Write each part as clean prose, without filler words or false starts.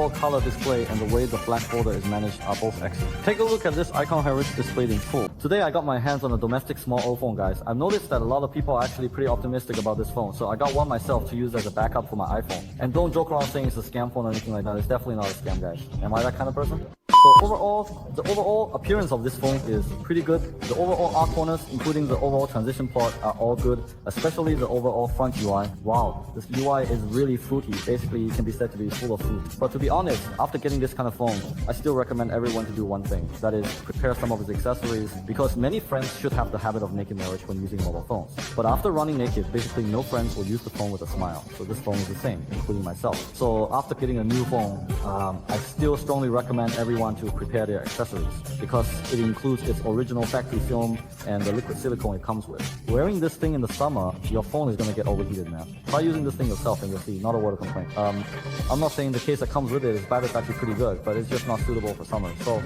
overall color display and the way the black border is managed are both excellent. Take a look at this icon heritage displayed in full. Today I got my hands on a domestic small old phone, guys. I've noticed that a lot of people are actually pretty optimistic about this phone, so I got one myself to use as a backup for my iPhone. And don't joke around saying it's a scam phone or anything like that. It's definitely not a scam, guys. Am I that kind of person? So the overall appearance of this phone is pretty good. The overall arc corners, including the overall transition port, are all good, especially the overall front UI. Wow, this UI is really fruity. Basically, it can be said to be full of fruit. But to be honest, after getting this kind of phone, I still recommend everyone to do one thing. That is, prepare some of its accessories, because many friends should have the habit of naked marriage when using mobile phones. But after running naked, basically no friends will use the phone with a smile. So this phone is the same, including myself. So after getting a new phone, I still strongly recommend everyone to prepare their accessories, because it includes its original factory film and the liquid silicone it comes with. Wearing this thing in the summer, your phone is going to get overheated, man. Try using this thing yourself and you'll see, not a word of complaint. I'm not saying the case that comes with it is bad, it's actually pretty good, but it's just not suitable for summer. So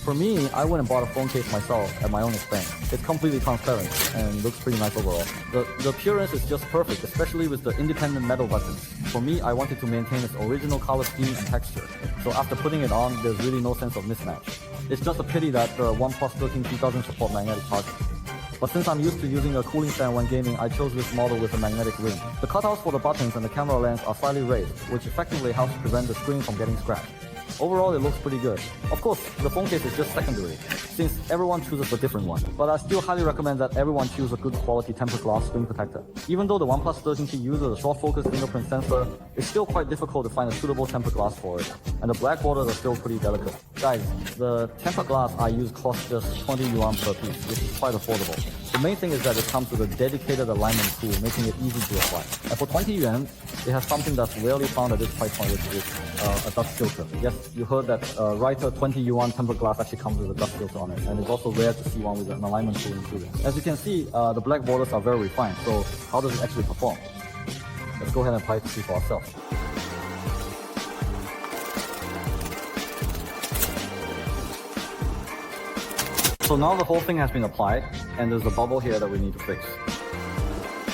for me, I went and bought a phone case myself at my own expense. It's completely transparent and looks pretty nice overall. The appearance is just perfect, especially with the independent metal buttons. For me, I wanted to maintain its original color scheme and texture. So after putting it on, there's really no sense of mismatch. It's just a pity that the OnePlus 13T doesn't support magnetic charging. But since I'm used to using a cooling fan when gaming, I chose this model with a magnetic ring. The cutouts for the buttons and the camera lens are slightly raised, which effectively helps prevent the screen from getting scratched. Overall, it looks pretty good. Of course, the phone case is just secondary, since everyone chooses a different one. But I still highly recommend that everyone choose a good quality tempered glass screen protector. Even though the OnePlus 13T uses a short focus fingerprint sensor, it's still quite difficult to find a suitable tempered glass for it. And the black borders are still pretty delicate. Guys, the tempered glass I use costs just 20 yuan per piece, which is quite affordable. The main thing is that it comes with a dedicated alignment tool, making it easy to apply. And for 20 yuan, it has something that's rarely found at this price point, which is a dust filter. Yes, you heard that right, a 20 yuan tempered glass actually comes with a dust filter on it, and it's also rare to see one with an alignment tool included. As you can see, the black borders are very refined, so how does it actually perform? Let's go ahead and apply it to see for ourselves. So now the whole thing has been applied, and there's a bubble here that we need to fix.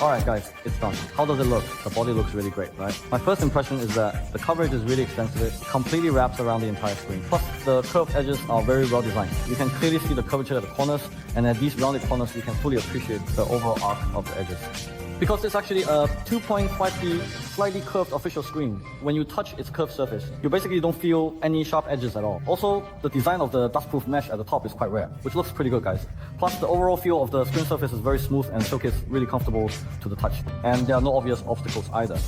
Alright guys, it's done. How does it look? The body looks really great, right? My first impression is that the coverage is really extensive. It completely wraps around the entire screen. Plus, the curved edges are very well designed. You can clearly see the curvature at the corners, and at these rounded corners, you can fully appreciate the overall arc of the edges. Because it's actually a 2.5D slightly curved official screen, when you touch its curved surface, you basically don't feel any sharp edges at all. Also, the design of the dustproof mesh at the top is quite rare, which looks pretty good, guys. Plus, the overall feel of the screen surface is very smooth and showcase really comfortable to the touch. And there are no obvious obstacles either.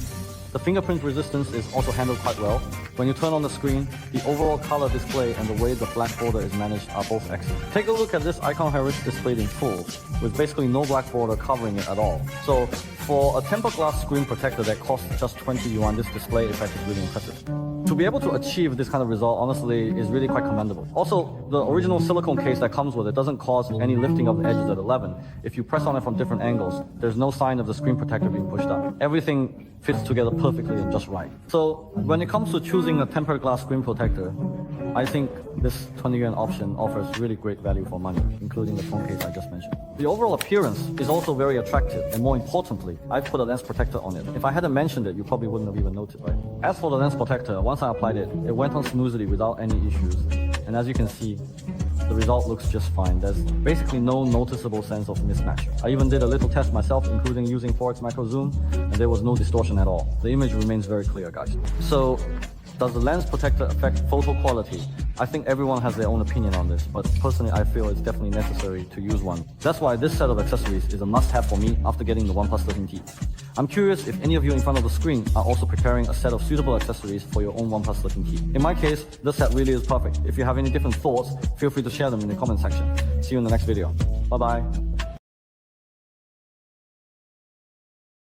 The fingerprint resistance is also handled quite well. When you turn on the screen, the overall color display and the way the black border is managed are both excellent. Take a look at this icon heritage displayed in full, with basically no black border covering it at all. So for a tempered glass screen protector that costs just 20 yuan, this display effect is really impressive. To be able to achieve this kind of result, honestly, is really quite commendable. Also, the original silicone case that comes with it doesn't cause any lifting of the edges at 11. If you press on it from different angles, there's no sign of the screen protector being pushed up. Everything fits together perfectly and just right. So when it comes to choosing a tempered glass screen protector, I think this 20 yuan option offers really great value for money, including the phone case I just mentioned. The overall appearance is also very attractive, and more importantly, I've put a lens protector on it. If I hadn't mentioned it, you probably wouldn't have even noticed, right? As for the lens protector, once I applied it, it went on smoothly without any issues. And as you can see, the result looks just fine. There's basically no noticeable sense of mismatch. I even did a little test myself, including using 4x micro zoom, and there was no distortion at all. The image remains very clear, guys. So, does the lens protector affect photo quality? I think everyone has their own opinion on this, but personally I feel it's definitely necessary to use one. That's why this set of accessories is a must-have for me after getting the OnePlus 13T. I'm curious if any of you in front of the screen are also preparing a set of suitable accessories for your own OnePlus 13T. In my case, this set really is perfect. If you have any different thoughts, feel free to share them in the comment section. See you in the next video. Bye bye.